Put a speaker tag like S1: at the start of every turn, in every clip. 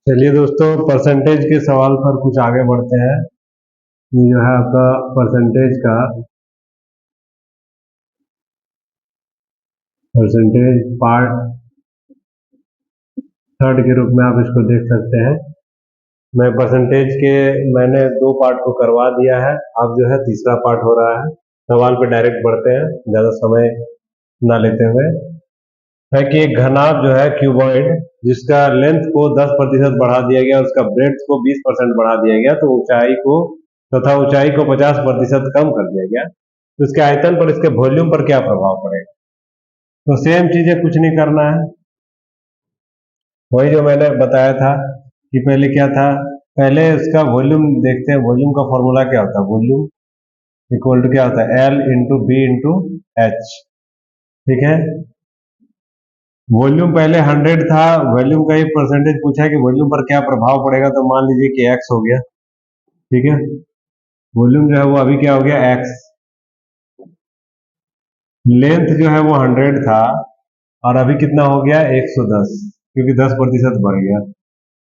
S1: चलिए दोस्तों, परसेंटेज के सवाल पर कुछ आगे बढ़ते हैं। ये जो है आपका परसेंटेज पार्ट थर्ड के रूप में आप इसको देख सकते हैं। मैंने 2 पार्ट को करवा दिया है। अब जो है तीसरा पार्ट हो रहा है। सवाल पे डायरेक्ट बढ़ते हैं, ज़्यादा समय ना लेते हुए। है कि एक घनाभ जो है क्यूबॉइड, जिसका लेंथ को 10% बढ़ा दिया गया, उसका ब्रेड्थ को 20% बढ़ा दिया गया, तो ऊंचाई को 50% कम कर दिया गया, तो इसके आयतन पर, इसके वॉल्यूम पर क्या प्रभाव पड़ेगा। तो सेम चीजें, कुछ नहीं करना है, वही जो मैंने बताया था कि पहले क्या था। पहले इसका वॉल्यूम देखते हैं। वॉल्यूम का फॉर्मूला क्या होता है? वॉल्यूम इक्वल टू क्या होता है? L into B into H. ठीक है, वॉल्यूम पहले 100 था। वॉल्यूम का एक परसेंटेज पूछा है कि वॉल्यूम पर क्या प्रभाव पड़ेगा, तो मान लीजिए कि x हो गया। ठीक है, वॉल्यूम जो है वो अभी क्या हो गया? x। लेंथ जो है वो 100 था और अभी कितना हो गया? 110, क्योंकि 10% बढ़ गया।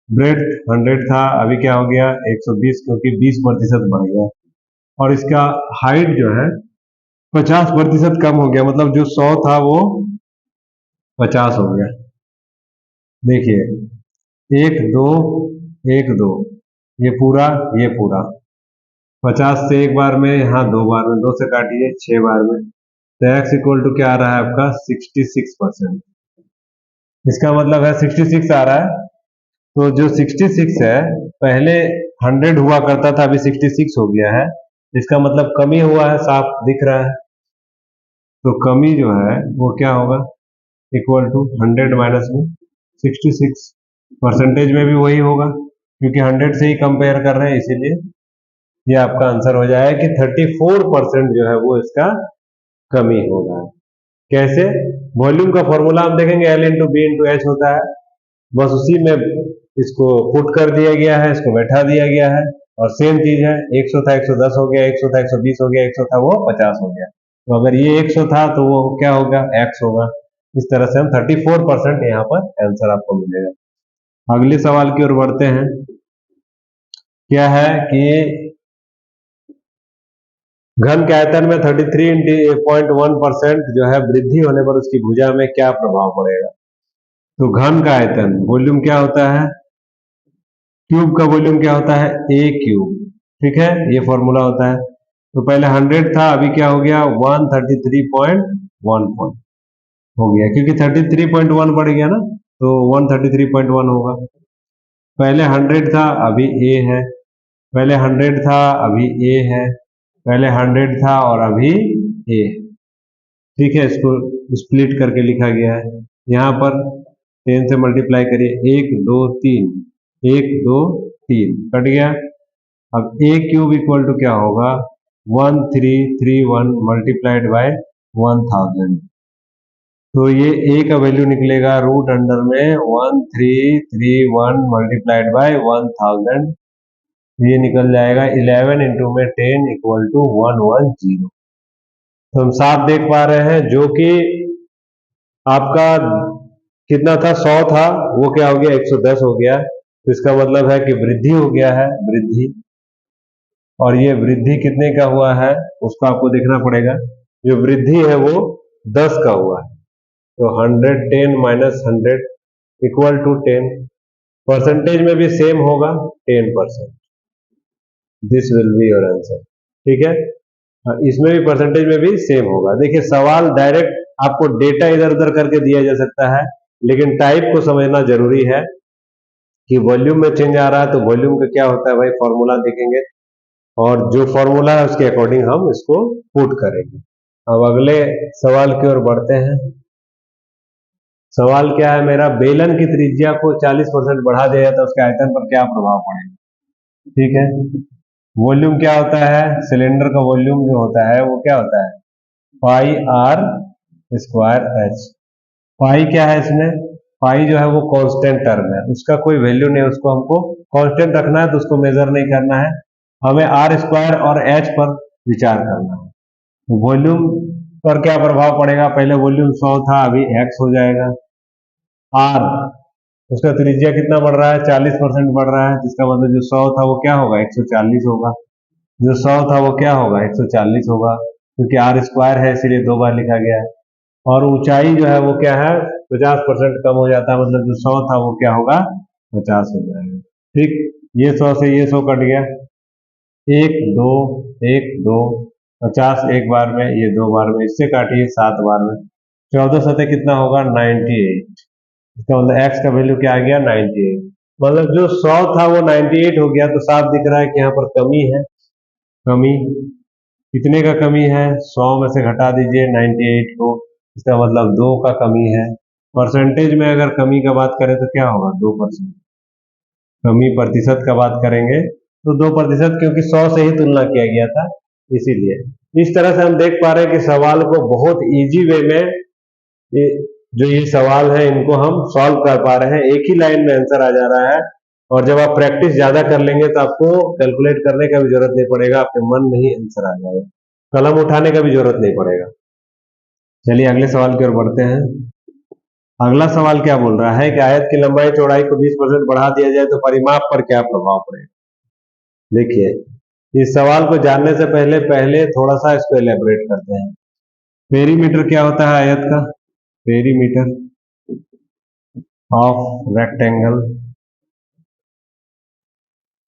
S1: ब्रेड्थ 100 था, अभी क्या हो गया? 120, क्योंकि 20% बढ़ गया। और इसका हाइट जो है 50% कम हो गया, मतलब जो 100 था वो 50 हो गया। देखिए, 1 2 1 2, ये पूरा 50 से एक बार में, यहाँ 2 बार में, 2 से काटिए 6 बार में, तो x इक्वल टू क्या आ रहा है आपका? 66%। इसका मतलब है 66 आ रहा है। तो जो 66 है, पहले 100 हुआ करता था, अभी 66 हो गया है। इसका मतलब कमी हुआ है, साफ दिख रहा है। तो कमी जो है वो क्या होगा? इक्वल टू 100 माइनस में 66। परसेंटेज में भी वही होगा, क्योंकि 100 से ही कंपेयर कर रहे हैं, इसीलिए ये आपका आंसर हो जाएगा कि 34% जो है वो इसका कमी होगा। कैसे? वॉल्यूम का फॉर्मूला हम देखेंगे, L into B into H होता है, बस उसी में इसको पुट कर दिया गया है, इसको बैठा दिया गया है। और सेम चीज है, 100 था 110 हो गया, 100 था 120 हो गया, 100 था वो 50 हो गया। तो अगर ये 100 था तो वो क्या होगा? x होगा। इस तरह से हम 34% यहाँ पर आंसर आपको मिलेगा। अगले सवाल की ओर बढ़ते हैं। क्या है कि घन के आयतन में 33.1% जो है वृद्धि होने पर उसकी भुजा में क्या प्रभाव पड़ेगा। तो घन का आयतन, वॉल्यूम क्या होता है? क्यूब का वॉल्यूम क्या होता है? ए क्यूब। ठीक है, ये फॉर्मूला होता है। तो पहले 100 था, अभी क्या हो गया? 133.1 हो गया, क्योंकि 33.1 बढ़ गया ना, तो 133.1 होगा। पहले 100 था, अभी ए है। पहले 100 था, अभी ए है। पहले 100 था और अभी ए। ठीक है, इसको स्प्लिट करके लिखा गया है। यहाँ पर 10 से मल्टीप्लाई करिए, 1 2 3, 1 2 3 कट गया। अब ए क्यूब इक्वल टू क्या होगा? 1331 मल्टीप्लाइड बाय 1000। तो ये ए का वैल्यू निकलेगा रूट अंडर में 1331 मल्टीप्लाइड बाय 1000। ये निकल जाएगा 11 इंटू में 10 इक्वल टू 110। तो हम साफ देख पा रहे हैं, जो कि आपका कितना था? 100 था, वो क्या हो गया? 110 हो गया। तो इसका मतलब है कि वृद्धि हो गया है, वृद्धि। और ये वृद्धि कितने का हुआ है उसको आपको देखना पड़ेगा। जो वृद्धि है वो 10 का हुआ है। तो 110 माइनस 100 इक्वल टू 10। परसेंटेज में भी सेम होगा, 10%। This will be your answer. ठीक है, इसमें भी परसेंटेज में भी सेम होगा। देखिए, सवाल डायरेक्ट आपको डेटा इधर उधर करके दिया जा सकता है, लेकिन टाइप को समझना जरूरी है कि वॉल्यूम में चेंज आ रहा है, तो वॉल्यूम का क्या होता है भाई? फॉर्मूला देखेंगे और जो फॉर्मूला है उसके अकॉर्डिंग हम इसको पुट करेंगे। अब अगले सवाल की ओर बढ़ते हैं। सवाल क्या है मेरा? बेलन की त्रिज्या को 40% बढ़ा दिया जाता है, उसके आयतन पर क्या प्रभाव पड़ेगा। ठीक है, वॉल्यूम क्या होता है? सिलेंडर का वॉल्यूम जो होता है वो क्या होता है? पाई आर स्क्वायर एच। पाई क्या है इसमें? पाई जो है वो कांस्टेंट टर्म है, उसका कोई वैल्यू नहीं है, उसको हमको कांस्टेंट रखना है, तो उसको मेजर नहीं करना है। हमें आर स्क्वायर और एच पर विचार करना है। वॉल्यूम पर क्या प्रभाव पड़ेगा? पहले वॉल्यूम 100 था, अभी एक्स हो जाएगा। आर उसका त्रिज्या कितना बढ़ रहा है, 40% बढ़ रहा है, जिसका मतलब जो 100 था वो क्या होगा, 140 होगा। जो 100 था वो क्या होगा, 140 होगा, क्योंकि आर स्क्वायर है इसीलिए 2 बार लिखा गया है। और ऊंचाई जो है वो क्या है, 50% कम हो जाता है, मतलब जो 100 था वो क्या होगा, 50 हो जाएगा। ठीक, ये 100 से ये 100 कट गया, 1 2 1 2, 50 एक बार में, ये 2 बार में, इससे काटिए 7 बार में, 14 सतह कितना होगा, 98। इसका मतलब x का वैल्यू क्या आ गया, 98। मतलब जो 100 था वो 98 हो गया, तो साफ दिख रहा है कि यहाँ पर कमी है। कमी कितने का कमी है, 100 में से घटा दीजिए 98 को, इसका मतलब 2 का कमी है। परसेंटेज में अगर कमी का बात करें तो क्या होगा, 2%। कमी प्रतिशत का बात करेंगे तो 2%, क्योंकि 100 से ही तुलना किया गया था, इसीलिए। इस तरह से हम देख पा रहे हैं कि सवाल को बहुत इजी वे में ये जो ये सवाल है इनको हम सॉल्व कर पा रहे हैं, एक ही लाइन में आंसर आ जा रहा है। और जब आप प्रैक्टिस ज्यादा कर लेंगे तो आपको कैलकुलेट करने का भी जरूरत नहीं पड़ेगा, आपके मन में ही आंसर आ जाएगा, कलम उठाने का भी जरूरत नहीं पड़ेगा। चलिए अगले सवाल की ओर बढ़ते हैं। अगला सवाल क्या बोल रहा है कि आयत की लंबाई चौड़ाई को 20% बढ़ा दिया जाए तो परिमाप पर क्या प्रभाव पड़ेगा। देखिए, इस सवाल को जानने से पहले पहले थोड़ा सा इसको एलेबोरेट करते हैं। पेरीमीटर क्या होता है आयत का, पेरीमीटर ऑफ रेक्टेंगल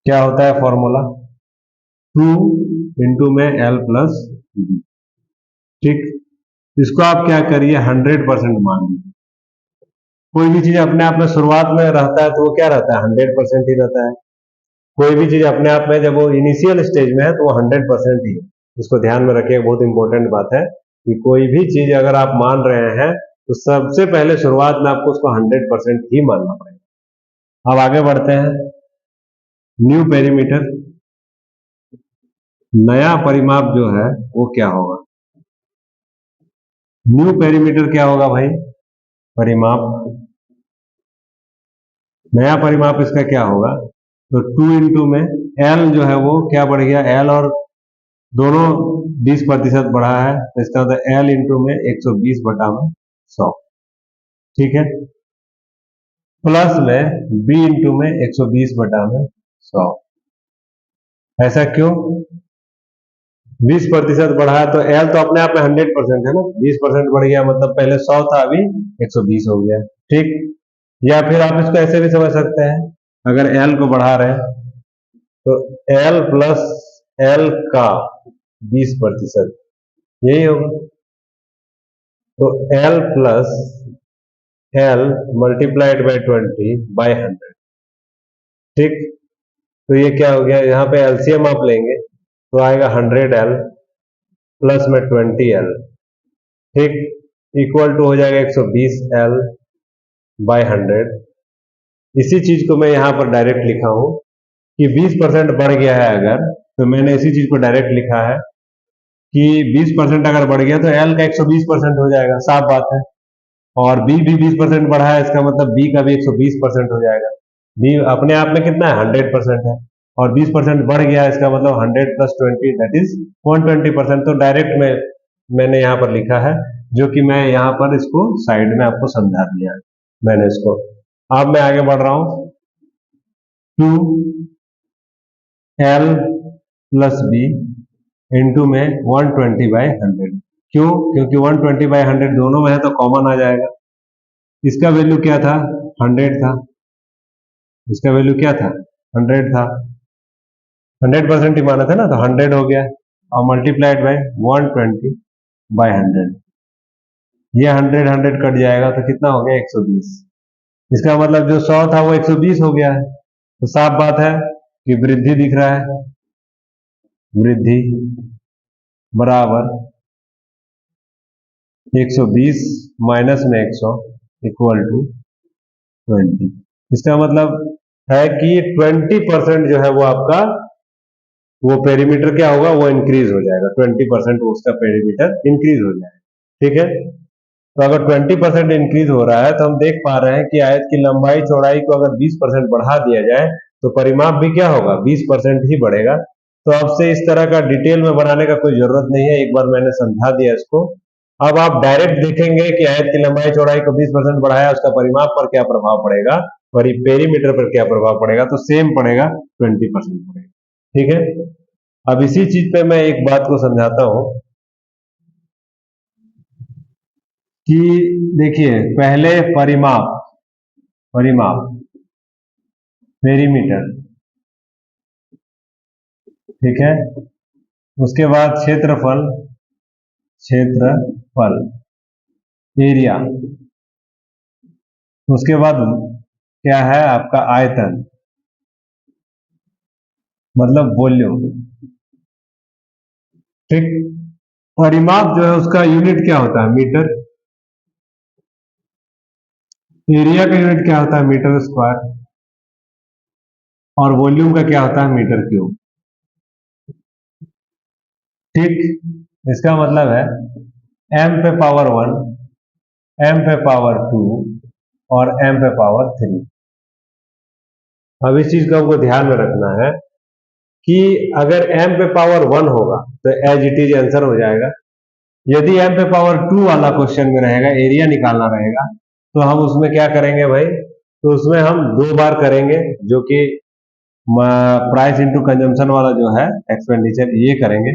S1: क्या होता है, फॉर्मूला 2 इंटू में L प्लस बी। ठीक, इसको आप क्या करिए, 100% मान लीजिए। कोई भी चीज अपने आप में शुरुआत में रहता है तो वो क्या रहता है, 100% ही रहता है। कोई भी चीज अपने आप में जब वो इनिशियल स्टेज में है तो वो 100% ही है। इसको ध्यान में रखिए, बहुत इंपॉर्टेंट बात है कि कोई भी चीज अगर आप मान रहे हैं तो सबसे पहले शुरुआत में आपको उसको 100% ही मानना पड़ेगा। अब आगे बढ़ते हैं। न्यू पेरीमीटर, नया परिमाप जो है वो क्या होगा, न्यू पेरीमीटर क्या होगा भाई, परिमाप, नया परिमाप इसका क्या होगा, तो 2 इंटू में एल जो है वो क्या बढ़ गया, एल और दोनों 20% बढ़ा है, तो इसका मतलब एल इंटू में 120 बटा में 100। ठीक है, प्लस में बी इंटू में 120 बटा में 100। ऐसा क्यों, 20% बढ़ा है तो एल तो अपने आप में 100% है ना, 20% बढ़ गया मतलब पहले 100 था अभी 120 हो गया। ठीक, या फिर आप इसको ऐसे भी समझ सकते हैं, अगर एल को बढ़ा रहे हैं तो एल प्लस एल का 20%, यही होगा। तो L plus L multiplied by 20/100। ठीक, तो ये क्या हो गया, यहाँ पे एलसीएम आप लेंगे तो आएगा 100L प्लस में 20L। ठीक, इक्वल टू हो जाएगा 120L/100। इसी चीज को मैं यहाँ पर डायरेक्ट लिखा हूं कि 20% बढ़ गया है अगर, तो मैंने इसी चीज को डायरेक्ट लिखा है कि 20% अगर बढ़ गया तो L का 120% हो जाएगा, साफ बात है। और B भी 20% बढ़ा है, इसका मतलब B का भी 120% हो जाएगा। B अपने आप में कितना है, 100% है, और 20% बढ़ गया, इसका मतलब 100 प्लस 20 दैट इज 120%। तो डायरेक्ट में मैंने यहाँ पर लिखा है, जो कि मैं यहाँ पर इसको साइड में आपको समझा दिया है मैंने इसको। अब मैं आगे बढ़ रहा हूं, 2L प्लस बी इंटू में 120/100। क्यों, क्योंकि 120/100 दोनों में है तो कॉमन आ जाएगा। इसका वैल्यू क्या था, 100 था, इसका वैल्यू क्या था, 100 था, 100% ही माना था ना, तो 100 हो गया, और मल्टीप्लाइड बाय 120/100। ये 100 कट जाएगा तो कितना हो गया, 120। इसका मतलब जो 100 था वो 120 हो गया है, तो साफ बात है कि वृद्धि दिख रहा है, वृद्धि बराबर 120 माइनस में 100 इक्वल टू 20। इसका मतलब है कि 20% जो है वो आपका वो पेरीमीटर क्या होगा, वो इंक्रीज हो जाएगा, 20% उसका पेरीमीटर इंक्रीज हो जाएगा। ठीक है, तो अगर 20% इंक्रीज हो रहा है तो हम देख पा रहे हैं कि आयत की लंबाई चौड़ाई को अगर 20% बढ़ा दिया जाए तो परिमाप भी क्या होगा, 20% ही बढ़ेगा। तो अब से इस तरह का डिटेल में बनाने का कोई जरूरत नहीं है, एक बार मैंने समझा दिया इसको। अब आप डायरेक्ट देखेंगे कि आयत की लंबाई चौड़ाई को 20% बढ़ाया, उसका परिमाप पर क्या प्रभाव पड़ेगा, पेरीमीटर पर क्या प्रभाव पड़ेगा, तो सेम पड़ेगा, 20% पड़ेगा। ठीक है, अब इसी चीज पे मैं एक बात को समझाता हूं कि देखिए, पहले परिमाप परिमाप पेरीमीटर, ठीक है, उसके बाद क्षेत्रफल क्षेत्रफल एरिया, उसके बाद क्या है आपका आयतन, मतलब वॉल्यूम। ठीक, परिमाप जो है उसका यूनिट क्या होता है, मीटर। एरिया का यूनिट क्या होता है, मीटर स्क्वायर। और वॉल्यूम का क्या होता है, मीटर क्यूब। ठीक, इसका मतलब है m पे पावर 1, m पे पावर 2 और m पे पावर 3। अब इस चीज को हमको ध्यान में रखना है कि अगर m पे पावर 1 होगा तो एज इट इज आंसर हो जाएगा। यदि m पे पावर 2 वाला क्वेश्चन में रहेगा, एरिया निकालना रहेगा, तो हम उसमें क्या करेंगे भाई, तो उसमें हम 2 बार करेंगे, जो कि प्राइस इंटू कंजम्पशन वाला जो है एक्सपेंडिचर, ये करेंगे।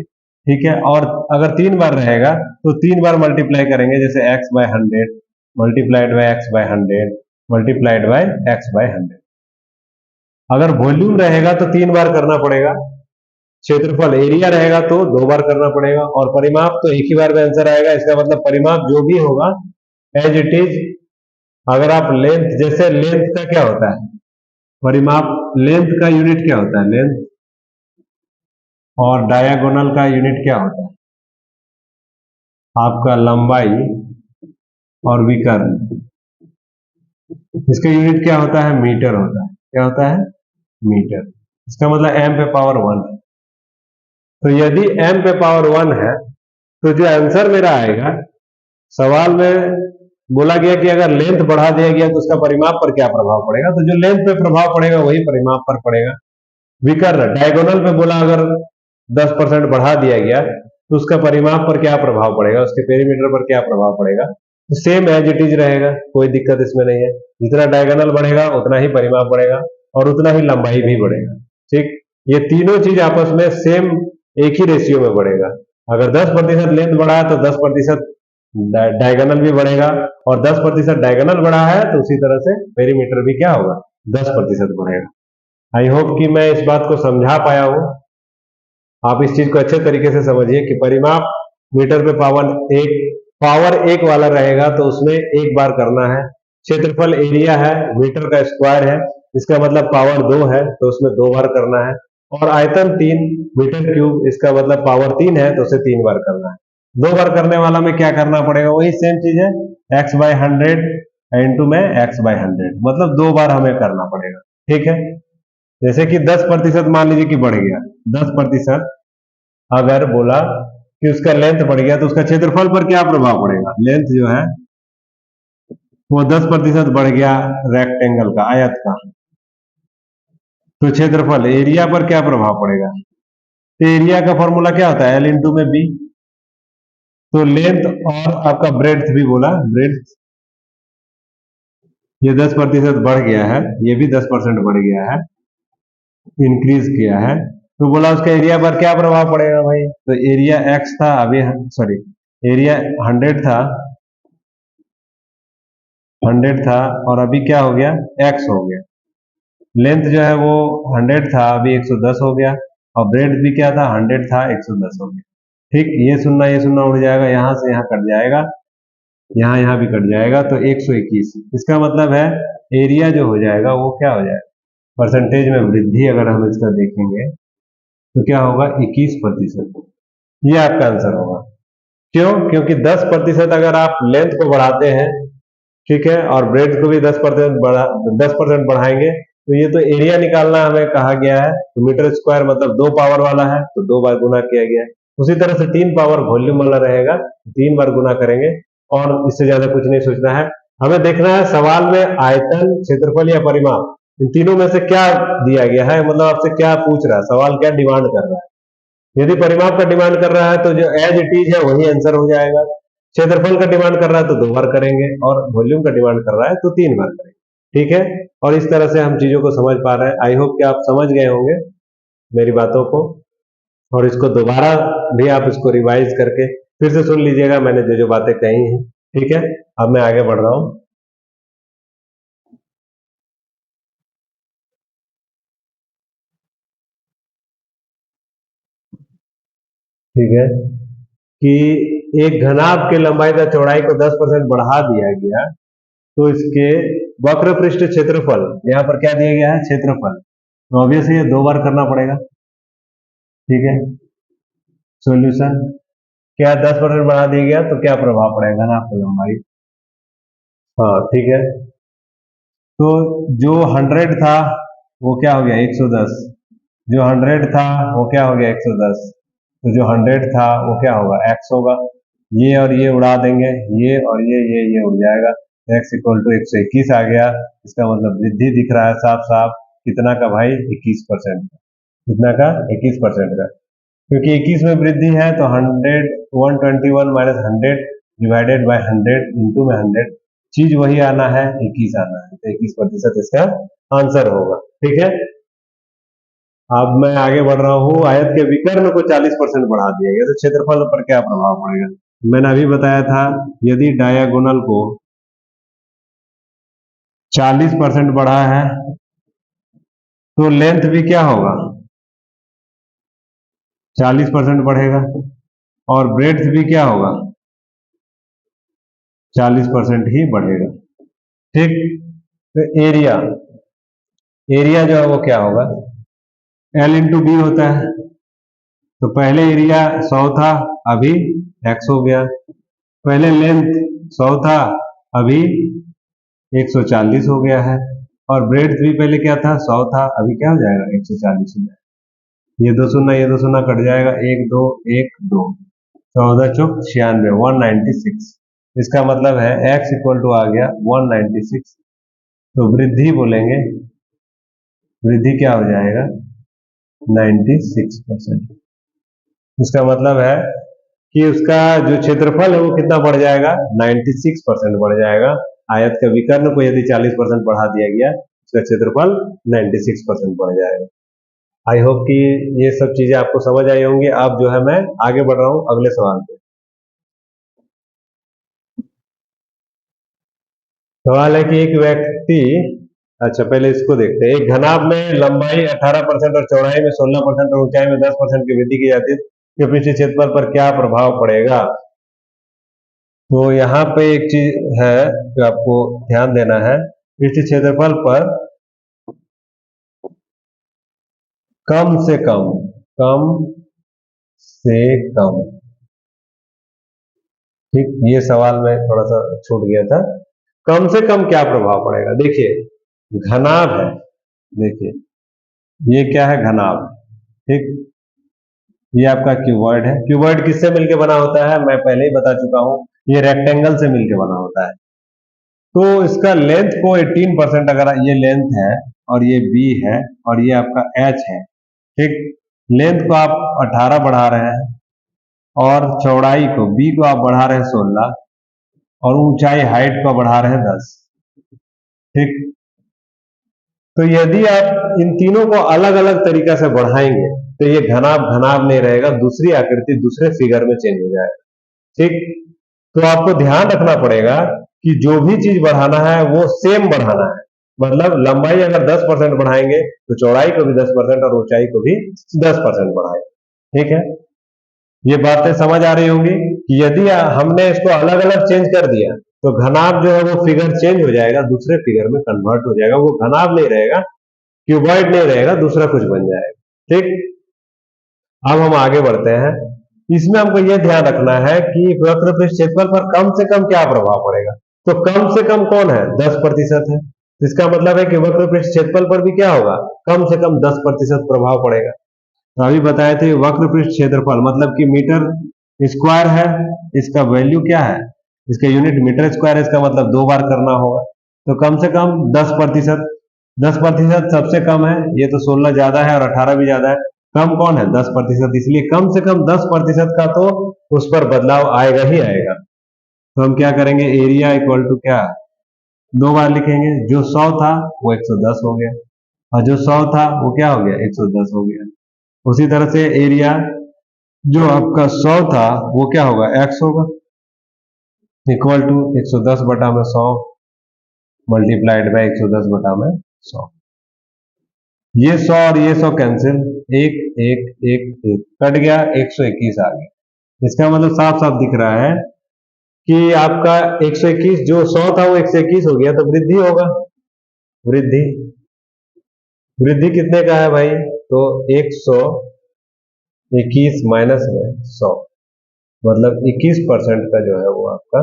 S1: ठीक है, और अगर 3 बार रहेगा तो 3 बार मल्टीप्लाई करेंगे, जैसे x by 100 multiplied by x by 100 multiplied by x by 100। अगर वॉल्यूम रहेगा तो 3 बार करना पड़ेगा, क्षेत्रफल एरिया रहेगा तो 2 बार करना पड़ेगा, और परिमाप तो एक ही बार में आंसर आएगा। इसका मतलब परिमाप जो भी होगा एज इट इज, अगर आप लेंथ, जैसे लेंथ का क्या होता है परिमाप, लेंथ का यूनिट क्या होता है, लेंथ, और डायगोनल का यूनिट क्या होता है आपका, लंबाई और विकर्ण। इसका यूनिट क्या होता है, मीटर होता है। क्या होता है, मीटर। इसका मतलब m पे पावर 1 है। तो यदि m पे पावर 1 है तो जो आंसर मेरा आएगा, सवाल में बोला गया कि अगर लेंथ बढ़ा दिया गया तो उसका परिमाप पर क्या प्रभाव पड़ेगा, तो जो लेंथ पे प्रभाव पड़ेगा वही परिमाप पर पड़ेगा। विकर्ण, डायगोनल पे बोला अगर 10% बढ़ा दिया गया तो उसका परिमाप पर क्या प्रभाव पड़ेगा, उसके पेरीमीटर पर क्या प्रभाव पड़ेगा, तो सेम एज इट इज रहेगा, कोई दिक्कत इसमें नहीं है। जितना डायगोनल बढ़ेगा उतना ही परिमाप बढ़ेगा और उतना ही लंबाई भी बढ़ेगा। ठीक, ये तीनों चीज आपस में सेम एक ही रेशियो में बढ़ेगा। अगर 10% लेंथ बढ़ा है तो 10% डायगोनल भी बढ़ेगा, और 10% डायगोनल बढ़ा है तो उसी तरह से पेरीमीटर भी क्या होगा, 10% बढ़ेगा। आई होप कि मैं इस बात को समझा पाया हूं। आप इस चीज को अच्छे तरीके से समझिए कि परिमाप मीटर पे पावर एक वाला रहेगा तो उसमें 1 बार करना है। क्षेत्रफल एरिया है, मीटर का स्क्वायर है, इसका मतलब पावर 2 है तो उसमें 2 बार करना है। और आयतन 3 मीटर क्यूब, इसका मतलब पावर 3 है तो उसे 3 बार करना है। 2 बार करने वाला में क्या करना पड़ेगा, वही सेम चीज है, x बाय 100 इंटू में x बाय 100, मतलब 2 बार हमें करना पड़ेगा। ठीक है, जैसे कि 10% मान लीजिए कि बढ़ गया, 10% अगर बोला कि उसका लेंथ बढ़ गया तो उसका क्षेत्रफल पर क्या प्रभाव पड़ेगा, लेंथ जो है वो 10% बढ़ गया रेक्टेंगल का, आयत का, तो क्षेत्रफल एरिया पर क्या प्रभाव पड़ेगा, तो एरिया का फॉर्मूला क्या होता है, एल इंटू में बी। तो लेंथ और आपका ब्रेड्थ भी बोला, ब्रेड्थ ये 10% बढ़ गया है, ये भी 10% बढ़ गया है, इंक्रीज किया है, तो बोला उसका एरिया पर क्या प्रभाव पड़ेगा भाई, तो एरिया एक्स था, अभी सॉरी एरिया 100 था और अभी क्या हो गया, एक्स हो गया। लेंथ जो है वो 100 था, अभी 110 हो गया, और ब्रेड भी क्या था, 100 था, 110 हो गया। ठीक, ये सुनना उड़ जाएगा, यहां से यहां कट जाएगा, यहाँ भी कट जाएगा, तो 121। इसका मतलब है एरिया जो हो जाएगा वो क्या हो जाएगा, परसेंटेज में वृद्धि अगर हम इसका देखेंगे तो क्या होगा, 21%। ये आपका आंसर होगा। क्यों, क्योंकि 10% अगर आप लेंथ को बढ़ाते हैं, ठीक है, और ब्रेड को भी 10% बढ़ाएंगे, तो ये तो एरिया निकालना हमें कहा गया है, तो मीटर स्क्वायर मतलब 2 पावर वाला है तो 2 बार गुना किया गया है। उसी तरह से 3 पावर वॉल्यूम वाला रहेगा, 3 बार गुना करेंगे, और इससे ज्यादा कुछ नहीं सोचना है। हमें देखना है सवाल में आयतन, क्षेत्रफल या परिमाप, इन तीनों में से क्या दिया गया है, मतलब आपसे क्या पूछ रहा है, सवाल क्या डिमांड कर रहा है। यदि परिमाप का डिमांड कर रहा है तो जो एज इट इज है वही आंसर हो जाएगा। क्षेत्रफल का डिमांड कर रहा है तो 2 बार करेंगे, और वॉल्यूम का डिमांड कर रहा है तो 3 बार करेंगे। ठीक है, और इस तरह से हम चीजों को समझ पा रहे हैं। आई होप कि आप समझ गए होंगे मेरी बातों को, और इसको दोबारा भी आप इसको रिवाइज करके फिर से सुन लीजिएगा मैंने जो जो बातें कही हैं। ठीक है, अब मैं आगे बढ़ रहा हूं। ठीक है, कि एक घनाभ के लंबाई तथा चौड़ाई को 10% बढ़ा दिया गया, तो इसके वक्र पृष्ठ क्षेत्रफल, यहाँ पर क्या दिया गया है, क्षेत्रफल, तो ऑब्वियसली ये 2 बार करना पड़ेगा। ठीक है, सॉल्यूशन क्या 10% बढ़ा दिया गया तो क्या प्रभाव पड़ेगा ना आपकी लंबाई। हाँ ठीक है, तो जो 100 था वो क्या हो गया 110, जो 100 था वो क्या हो गया 110, तो जो 100 था वो क्या होगा x होगा, ये और ये उड़ा देंगे, ये और ये उड़ जाएगा, x इक्वल टू 121 आ गया। इसका मतलब वृद्धि दिख रहा है साफ साफ, कितना का भाई 21%, कितना का 21% का, क्योंकि 21 में वृद्धि है तो 121 माइनस 100 डिवाइडेड बाय 100 इंटू में 100, चीज वही आना है, 21 आना है, तो 21% इसका आंसर होगा। ठीक है, अब मैं आगे बढ़ रहा हूँ। आयत के विकर्ण को 40% बढ़ा दिया गया तो क्षेत्रफल पर क्या प्रभाव पड़ेगा। मैंने अभी बताया था यदि डायगोनल को 40% बढ़ा है तो लेंथ भी क्या होगा 40% बढ़ेगा, और ब्रेड्थ भी क्या होगा 40% ही बढ़ेगा। ठीक, तो एरिया, एरिया जो है वो क्या होगा L इंटू बी होता है, तो पहले एरिया 100 था, अभी x हो गया, पहले लेंथ 100 था, अभी 140 हो गया है, और ब्रेड भी पहले क्या था 100 था, अभी क्या हो जाएगा 140 हो जाएगा, ये दो सुना कट जाएगा, 1 2 1 2, 14 चौक 96, 196, इसका मतलब है x इक्वल टू आ गया 196, तो वृद्धि बोलेंगे, वृद्धि क्या हो जाएगा 96%, इसका मतलब है कि उसका जो क्षेत्रफल है वो कितना बढ़ जाएगा 96% बढ़ जाएगा। आयत के विकर्ण को यदि 40% बढ़ा दिया गया, उसका क्षेत्रफल 96% बढ़ जाएगा। आई होप कि ये सब चीजें आपको समझ आई होंगी। अब जो है मैं आगे बढ़ रहा हूं अगले सवाल पे। सवाल है कि एक व्यक्ति, अच्छा पहले इसको देखते हैं, एक घनाभ में लंबाई 18% और चौड़ाई में 16% और ऊंचाई में 10% की वृद्धि की जाती है, कि पृष्ठ क्षेत्रफल पर क्या प्रभाव पड़ेगा। तो यहाँ पे एक चीज है जो आपको ध्यान देना है, पृष्ठ क्षेत्रफल पर कम से कम, कम से कम, ठीक, ये सवाल में थोड़ा सा छूट गया था, कम से कम क्या प्रभाव पड़ेगा। देखिए घनाभ है, देखिए ये क्या है घनाभ, ठीक, ये आपका क्यूबॉइड है, क्यूबॉइड किससे मिलकर बना होता है मैं पहले ही बता चुका हूं, ये रेक्टेंगल से मिलकर बना होता है। तो इसका लेंथ को 18%, अगर ये लेंथ है और ये बी है और ये आपका एच है, ठीक, लेंथ को आप 18 बढ़ा रहे हैं और चौड़ाई को बी को आप बढ़ा रहे हैं 16 और ऊंचाई हाइट को बढ़ा रहे हैं 10, ठीक। तो यदि आप इन तीनों को अलग अलग तरीका से बढ़ाएंगे तो ये घनाभ घनाभ नहीं रहेगा, दूसरी आकृति दूसरे फिगर में चेंज हो जाएगा, ठीक। तो आपको ध्यान रखना पड़ेगा कि जो भी चीज बढ़ाना है वो सेम बढ़ाना है, मतलब लंबाई अगर 10% बढ़ाएंगे तो चौड़ाई को भी 10% और ऊंचाई को भी 10% बढ़ाएंगे, ठीक है। ये बातें समझ आ रही होंगी कि यदि हमने इसको अलग अलग चेंज कर दिया तो घनाभ जो है वो फिगर चेंज हो जाएगा, दूसरे फिगर में कन्वर्ट हो जाएगा, वो घनाभ नहीं रहेगा, क्यूबॉइड नहीं रहेगा, दूसरा कुछ बन जाएगा, ठीक। अब हम आगे बढ़ते हैं। इसमें हमको यह ध्यान रखना है कि वक्र पृष्ठ क्षेत्रफल पर कम से कम क्या प्रभाव पड़ेगा, तो कम से कम कौन है 10% है, इसका मतलब है कि वक्र पृष्ठ क्षेत्रफल पर भी क्या होगा कम से कम 10% प्रभाव पड़ेगा। तो अभी बताए थे वक्र पृष्ठ क्षेत्रफल मतलब कि मीटर स्क्वायर है, इसका वैल्यू क्या है, इसका यूनिट मीटर स्क्वायर है, इसका मतलब 2 बार करना होगा, तो कम से कम 10%, 10% सबसे कम है, ये तो 16 ज्यादा है और 18 भी ज्यादा है, कम कौन है 10%, इसलिए कम से कम 10% का तो उस पर बदलाव आएगा ही आएगा। तो हम क्या करेंगे एरिया इक्वल टू क्या दो बार लिखेंगे, जो 100 था वो 110 हो गया, और जो 100 था वो क्या हो गया, 110 हो गया। उसी तरह से एरिया जो आपका 100 था वो क्या होगा, x होगा, इक्वल टू 110 बटा में 100 मल्टीप्लाइड बाय 110 बटा में 100। ये 100 और ये 100 कैंसिल, एक एक एक एक कट गया, 121 आ गया। इसका मतलब साफ साफ दिख रहा है कि आपका 121, जो 100 था वो 121 हो गया, तो वृद्धि होगा। वृद्धि, वृद्धि कितने का है भाई, तो 121 माइनस में 100, मतलब 21% का जो है वो आपका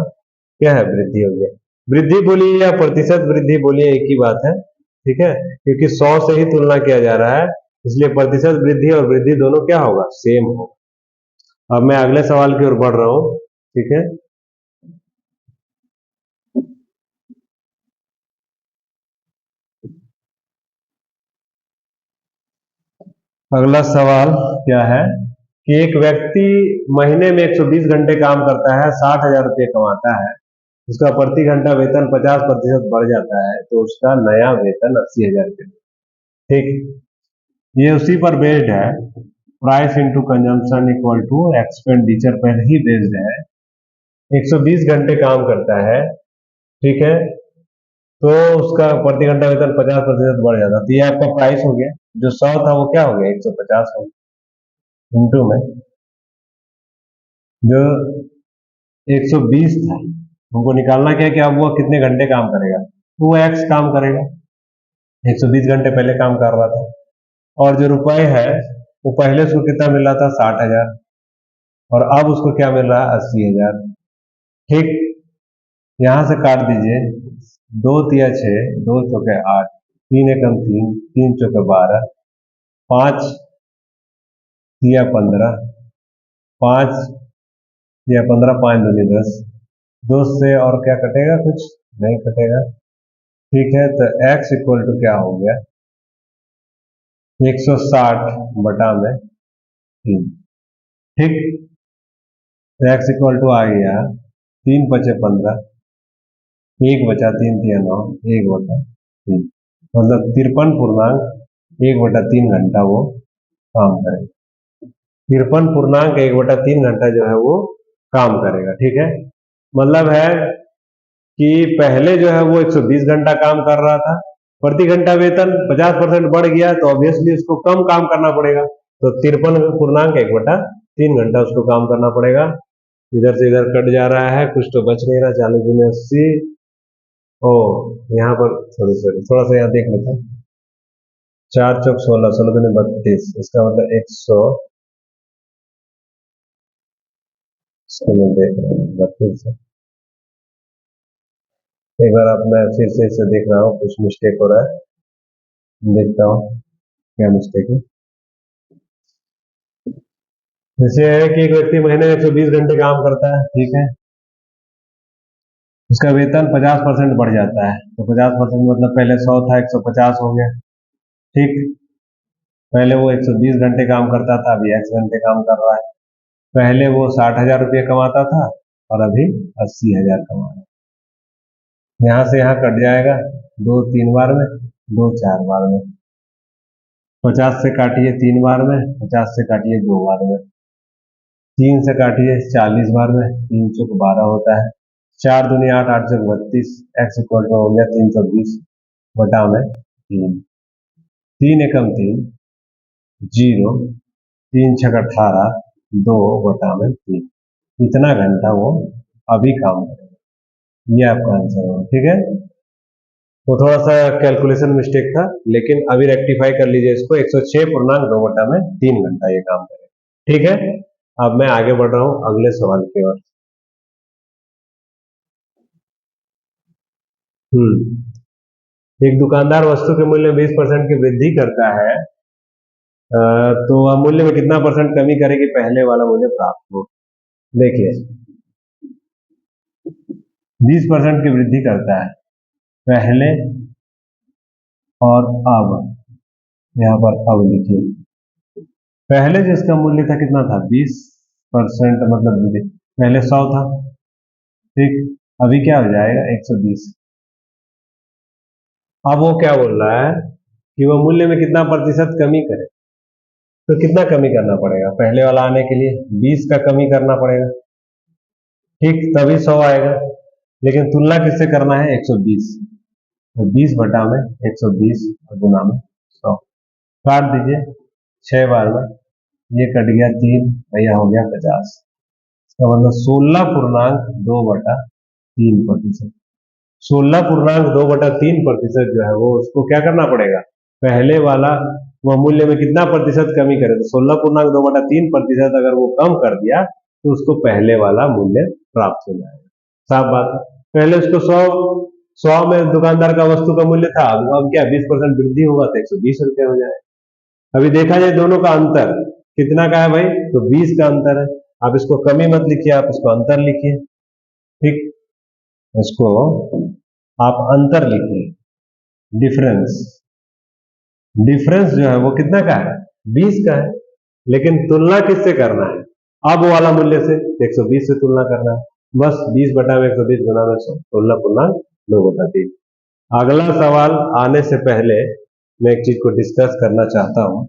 S1: क्या है, वृद्धि हो गया। वृद्धि बोलिए या प्रतिशत वृद्धि बोलिए, एक ही बात है, ठीक है, क्योंकि 100 से ही तुलना किया जा रहा है, इसलिए प्रतिशत वृद्धि और वृद्धि दोनों क्या होगा, सेम होगा। अब मैं अगले सवाल की ओर बढ़ रहा हूं, ठीक है। अगला सवाल क्या है कि एक व्यक्ति महीने में 120 घंटे काम करता है, 60,000 रुपये कमाता है, उसका प्रति घंटा वेतन 50% बढ़ जाता है, तो उसका नया वेतन 80,000 रुपये। ठीक, ये उसी पर बेस्ड है, price into consumption equal to expenditure पर ही बेस्ड है। 120 घंटे काम करता है, ठीक है, तो उसका प्रति घंटा वेतन 50% बढ़ जाता है, तो ये आपका प्राइस हो गया। जो 100 था वो क्या हो गया, 150 हो गया, इंटू में जो 120 था, हमको निकालना क्या है कि अब वो कितने घंटे काम करेगा, तो वो एक्स काम करेगा। 120 घंटे पहले काम कर रहा था, और जो रुपए है वो पहले उसको कितना मिल रहा था, 60,000, और अब उसको क्या मिल रहा है, 80,000। ठीक, यहां से काट दीजिए, दो तिया 6, दो चौके 8, तीन एकम 3, तीन चौके 12, पांच तिया 15, पांच तिया 15, पांच दूनी 10, दो से और क्या कटेगा, कुछ नहीं कटेगा। ठीक है, तो x इक्वल टू क्या हो गया, 160 बटा में 3। ठीक, तो x इक्वल टू आ गया 3 × 5 = 15, एक बचा 3 × 3 = 9, एक बटा 3, मतलब 53.1/3 घंटा वो काम करेगा। 53.1/3 घंटा जो है वो काम करेगा। ठीक है, मतलब है कि पहले जो है वो 120 घंटा काम कर रहा था, प्रति घंटा वेतन 50% बढ़ गया, तो ऑब्वियसली उसको कम काम करना पड़ेगा, तो 53.1/3 घंटा उसको काम करना पड़ेगा। इधर से इधर कट जा रहा है, कुछ तो बच नहीं रहा, 40 × 80, ओ यहाँ पर सॉरी सॉरी, थोड़ा सा यहाँ देख लेते हैं, 4 × 4 = 16, 16 × 32, इसका मतलब 100, इसको मैं देख रहा हूँ 32 से, एक बार आप, मैं फिर से इसे देख रहा हूँ, कुछ मिस्टेक हो रहा है, देखता हूँ क्या मिस्टेक है। जैसे है कि एक व्यक्ति महीने में 120 घंटे काम करता है, ठीक है, उसका वेतन 50% बढ़ जाता है, तो 50% मतलब पहले 100 था, 150 हो गया। ठीक, पहले वो 120 घंटे काम करता था, अभी x घंटे काम कर रहा है। पहले वो 60,000 रुपये कमाता था, और अभी 80,000 कमा रहा है। यहाँ से यहाँ कट जाएगा, दो 3 बार में, दो 4 बार में, 50 से काटिए 3 बार में, 50 से काटिए 2 बार में, 3 से काटिए 40 बार में, 3 चौक 12 होता है, 4 दूनी 8, 8 चौक 32, x इक्वल टू हो गया 320 बटा में 3, 3 एकम 3, 0, 3 छक 18, 2 बटा में 3, इतना घंटा वो अभी काम करेगा। ये आपका आंसर होगा। ठीक है, तो थोड़ा सा कैलकुलेशन मिस्टेक था, लेकिन अभी रेक्टिफाई कर लीजिए इसको, 106.2 बटा में 3 घंटा ये काम करेगा। ठीक है, अब मैं आगे बढ़ रहा हूं अगले सवाल की ओर। एक दुकानदार वस्तु के मूल्य में 20% की वृद्धि करता है, तो वह मूल्य में कितना परसेंट कमी करे कि पहले वाला मूल्य प्राप्त हो। देखिए, 20% की वृद्धि करता है, पहले और अब, यहाँ पर अब लिखिए, पहले जिसका मूल्य था कितना था, 20%, मतलब पहले 100 था, ठीक, अभी क्या हो जाएगा, 120, अब वो क्या बोल रहा है कि वो मूल्य में कितना प्रतिशत कमी करे। तो कितना कमी करना पड़ेगा पहले वाला आने के लिए? 20 का कमी करना पड़ेगा, ठीक, तभी 100 आएगा। लेकिन तुलना किससे करना है? 120। तो 20 बटा में 120 और गुना में 100। काट दीजिए 6 बार में, ये कट गया 3, भैया हो गया 50। इसका मतलब 16.2/3%। 16.2/3% जो है वो उसको क्या करना पड़ेगा? पहले वाला वह मूल्य में कितना प्रतिशत कमी करे? तो 16.2/3% अगर वो कम कर दिया तो उसको पहले वाला मूल्य प्राप्त हो जाएगा। साफ बात है। पहले उसको 100 में दुकानदार का वस्तु का मूल्य था, अब क्या 20% वृद्धि होगा तो 120 रुपये हो जाए। अभी देखा जाए दोनों का अंतर कितना का है भाई? तो 20 का अंतर है। आप इसको कमी मत लिखिए, आप इसको अंतर लिखिए, ठीक, इसको आप अंतर लिखिए, डिफरेंस। डिफरेंस जो है वो कितना का है? 20 का है। लेकिन तुलना किससे करना है? अब वाला मूल्य से 120 से तुलना करना है। बस 20 बटा में 120 गुना में 100, 16.2/3। अगला सवाल आने से पहले मैं एक चीज को डिस्कस करना चाहता हूं